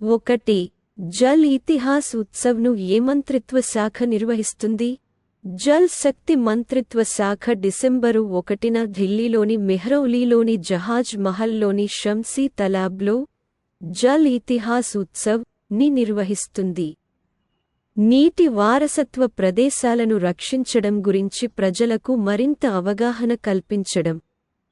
ఒకటి. జల్ ఇతిహాస్ ఉత్సవ్ను ఏ మంత్రిత్వ శాఖ నిర్వహిస్తుంది? జల్ శక్తి మంత్రిత్వ శాఖ డిసెంబరు 1న ఢిల్లీలోని మెహ్రౌలీలోని జహాజ్ మహల్లోని షంసీ తలాబ్లో జల్ ఇతిహాస్ ఉత్సవ్ ని నిర్వహిస్తుంది. నీటి వారసత్వ ప్రదేశాలను రక్షించడం గురించి ప్రజలకు మరింత అవగాహన కల్పించడం,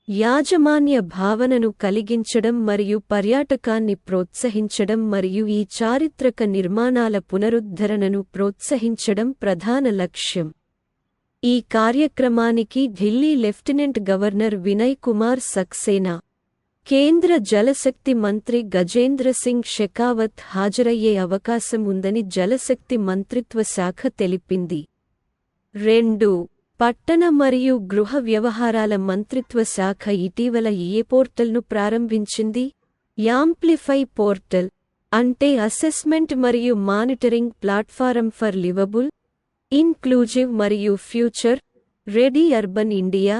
యాజమాన్య భావనను కలిగించడం మరియు పర్యాటకాన్ని ప్రోత్సహించడం మరియు ఈ చారిత్రక నిర్మాణాల పునరుద్ధరణను ప్రోత్సహించడం ప్రధాన లక్ష్యం. ఈ కార్యక్రమానికి ఢిల్లీ లెఫ్టినెంట్ గవర్నర్ వినయ్ కుమార్ సక్సేనా, కేంద్ర జలశక్తి మంత్రి గజేంద్ర సింగ్ షెకావత్ హాజరయ్యే అవకాశం ఉందని జలశక్తి మంత్రిత్వ శాఖ తెలిపింది. 2. పట్టణ మరియు గృహ వ్యవహారాల మంత్రిత్వ శాఖ ఇటీవల ఏ పోర్టల్ను ప్రారంభించింది? యాంప్లిఫై పోర్టల్ అంటే అసెస్మెంట్ మరియు monitoring platform for liveable, inclusive మరియు ఫ్యూచర్ రెడీ అర్బన్ ఇండియా,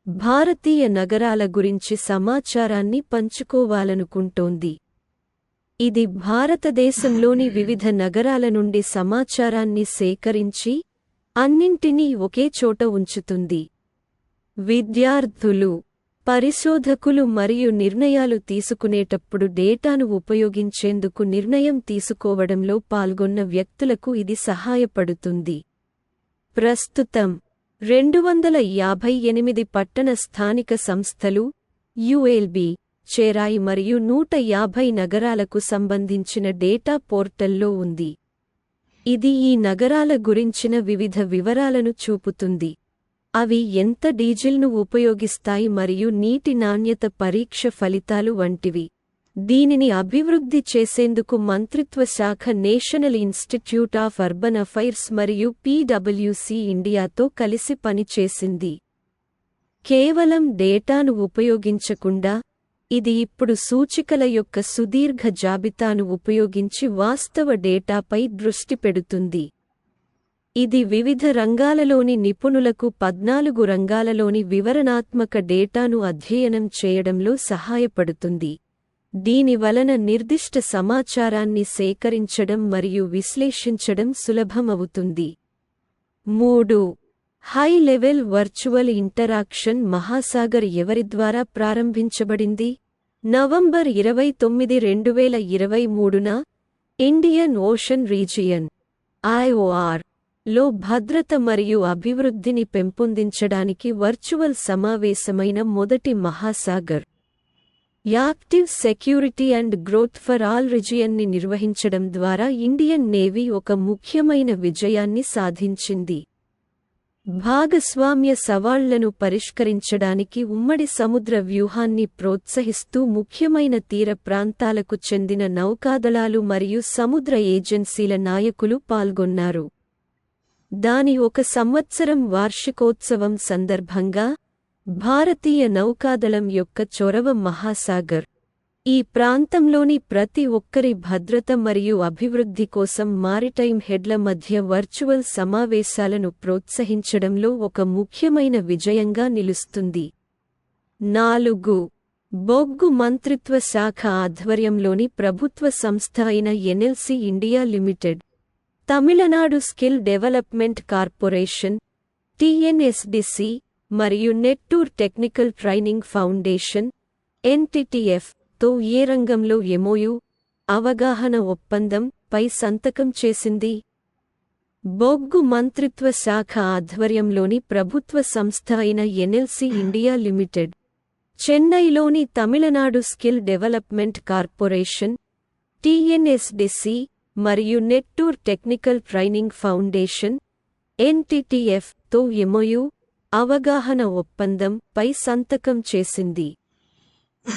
భారతీయ నగరాల గురించి సమాచారాన్ని పంచుకోవాలనుకుంటోంది. ఇది భారతదేశంలోని వివిధ నగరాల నుండి సమాచారాన్ని సేకరించి అన్నింటినీ ఒకే చోట ఉంచుతుంది. విద్యార్థులు, పరిశోధకులు మరియు నిర్ణయాలు తీసుకునేటప్పుడు డేటాను ఉపయోగించేందుకు నిర్ణయం తీసుకోవడంలో పాల్గొన్న వ్యక్తులకు ఇది సహాయపడుతుంది. ప్రస్తుతం 258 పట్టణ స్థానిక సంస్థలు యుఎల్బి చేరాయి మరియు 150 నగరాలకు సంబంధించిన డేటా పోర్టల్లో ఉంది. ఇది ఈ నగరాల గురించిన వివిధ వివరాలను చూపుతుంది. అవి ఎంత డీజిల్ను ఉపయోగిస్తాయి మరియు నీటి నాణ్యత పరీక్ష ఫలితాలు వంటివి. దీనిని అభివృద్ధి చేసేందుకు మంత్రిత్వ శాఖ national institute of urban affairs మరియు పిడబ్ల్యూసి ఇండియాతో కలిసి పనిచేసింది. కేవలం డేటాను ఉపయోగించకుండా, ఇది ఇప్పుడు సూచికల యొక్క సుదీర్ఘ జాబితాను ఉపయోగించి వాస్తవ డేటాపై దృష్టి పెడుతుంది. ఇది వివిధ రంగాలలోని నిపుణులకు 14 రంగాలలోని వివరణాత్మక డేటాను అధ్యయనం చేయడంలో సహాయపడుతుంది. దీని వలన నిర్దిష్ట సమాచారాన్ని సేకరించడం మరియు విశ్లేషించడం సులభమవుతుంది. 3. High level virtual interaction Mahasagar ఎవరి ద్వారా ప్రారంభించబడింది? నవంబర్ 29, 2023న ఇండియన్ ఓషన్ రీజియన్ (IOR) లో భద్రత మరియు అభివృద్ధిని పెంపొందించడానికి వర్చువల్ సమావేశమైన మొదటి Mahasagar active security and growth for all రీజియన్ని నిర్వహించడం ద్వారా ఇండియన్ నేవీ ఒక ముఖ్యమైన విజయాన్ని సాధించింది. భాగస్వామ్య సవాళ్లను పరిష్కరించడానికి ఉమ్మడి సముద్ర వ్యూహాన్ని ప్రోత్సహిస్తూ ముఖ్యమైన తీర ప్రాంతాలకు చెందిన నౌకాదళాలు మరియు సముద్ర ఏజెన్సీల నాయకులు పాల్గొన్నారు. దాని 1 సంవత్సరం వార్షికోత్సవం సందర్భంగా భారతీయ నౌకాదళం యొక్క చొరవ మహాసాగర్, ఈ ప్రాంతంలోని ప్రతి ఒక్కరి భద్రత మరియు అభివృద్ధి కోసం మారిటైమ్ హెడ్ల మధ్య వర్చువల్ సమావేశాలను ప్రోత్సహించడంలో ఒక ముఖ్యమైన విజయంగా నిలుస్తుంది. 4. బొగ్గు మంత్రిత్వ శాఖ ఆధ్వర్యంలోని ప్రభుత్వ సంస్థ అయిన NLC India limited, Tamil Nadu skill development corporation (TNSDC) మరియు నెట్టూర్ టెక్నికల్ ట్రైనింగ్ ఫౌండేషన్ (NTTF) తో ఏ రంగంలో MOU అవగాహన ఒప్పందం పై సంతకం చేసింది? బొగ్గు మంత్రిత్వ శాఖ ఆధ్వర్యంలోని ప్రభుత్వ సంస్థ అయిన ఎన్ఎల్సి ఇండియా లిమిటెడ్, చెన్నైలోని Tamil Nadu skill development corporation (TNSDC) మరియు నెట్టూర్ టెక్నికల్ ట్రైనింగ్ ఫౌండేషన్ (NTTF) తో MOU అవగాహన ఒప్పందం పై సంతకం చేసింది.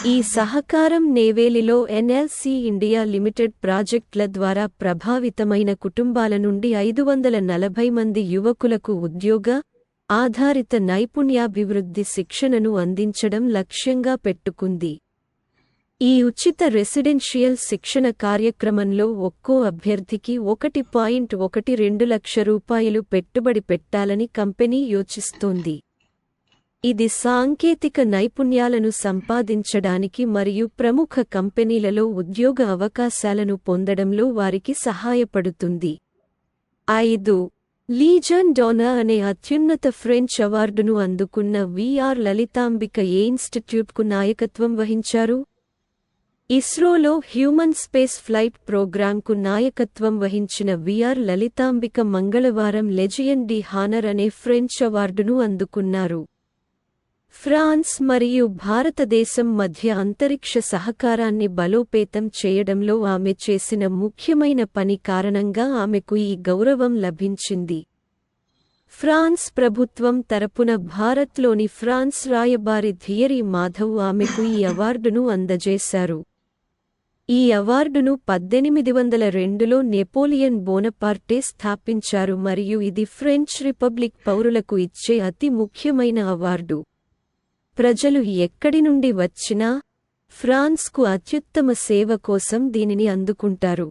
ఈ సహకారం నేవేలిలో ఎన్ఎల్సి ఇండియా లిమిటెడ్ ప్రాజెక్టుల ద్వారా ప్రభావితమైన కుటుంబాల నుండి 540 మంది యువకులకు ఉద్యోగ ఆధారిత నైపుణ్యాభివృద్ధి శిక్షణను అందించడం లక్ష్యంగా పెట్టుకుంది. ఈ ఉచిత రెసిడెన్షియల్ శిక్షణ కార్యక్రమంలో ఒక్కో అభ్యర్థికి 1.12 లక్ష రూపాయలు పెట్టుబడి పెట్టాలని కంపెనీ యోచిస్తోంది. ఇది సాంకేతిక నైపుణ్యాలను సంపాదించడానికి మరియు ప్రముఖ కంపెనీలలో ఉద్యోగ అవకాశాలను పొందడంలో వారికి సహాయపడుతుంది. 5. లీజన్ డోనర్ అనే అత్యున్నత ఫ్రెంచ్ అవార్డును అందుకున్న విఆర్ లలితాంబిక ఏ ఇన్స్టిట్యూట్కు నాయకత్వం వహించారు? ఇస్రోలో హ్యూమన్ స్పేస్ ఫ్లైట్ ప్రోగ్రాంకు నాయకత్వం వహించిన విఆర్ లలితాంబిక మంగళవారం లెజియన్ డి హానర్ అనే ఫ్రెంచ్ అవార్డును అందుకున్నారు. ఫ్రాన్స్ మరియు భారతదేశం మధ్య అంతరిక్ష సహకారాన్ని బలోపేతం చేయడంలో ఆమె చేసిన ముఖ్యమైన పని కారణంగా ఆమెకు ఈ గౌరవం లభించింది. ఫ్రాన్స్ ప్రభుత్వం తరపున భారత్లోని ఫ్రాన్స్ రాయబారి థియరీ మాధవ్ ఆమెకు ఈ అవార్డును అందజేశారు. ఈ అవార్డును 1802లో నెపోలియన్ బోనపార్టే స్థాపించారు మరియు ఇది ఫ్రెంచ్ రిపబ్లిక్ పౌరులకు ఇచ్చే అతి ముఖ్యమైన అవార్డు. ప్రజలు ఎక్కడి నుండి వచ్చినా ఫ్రాన్స్కు అత్యుత్తమ సేవ కోసం దీనిని అందుకుంటారు.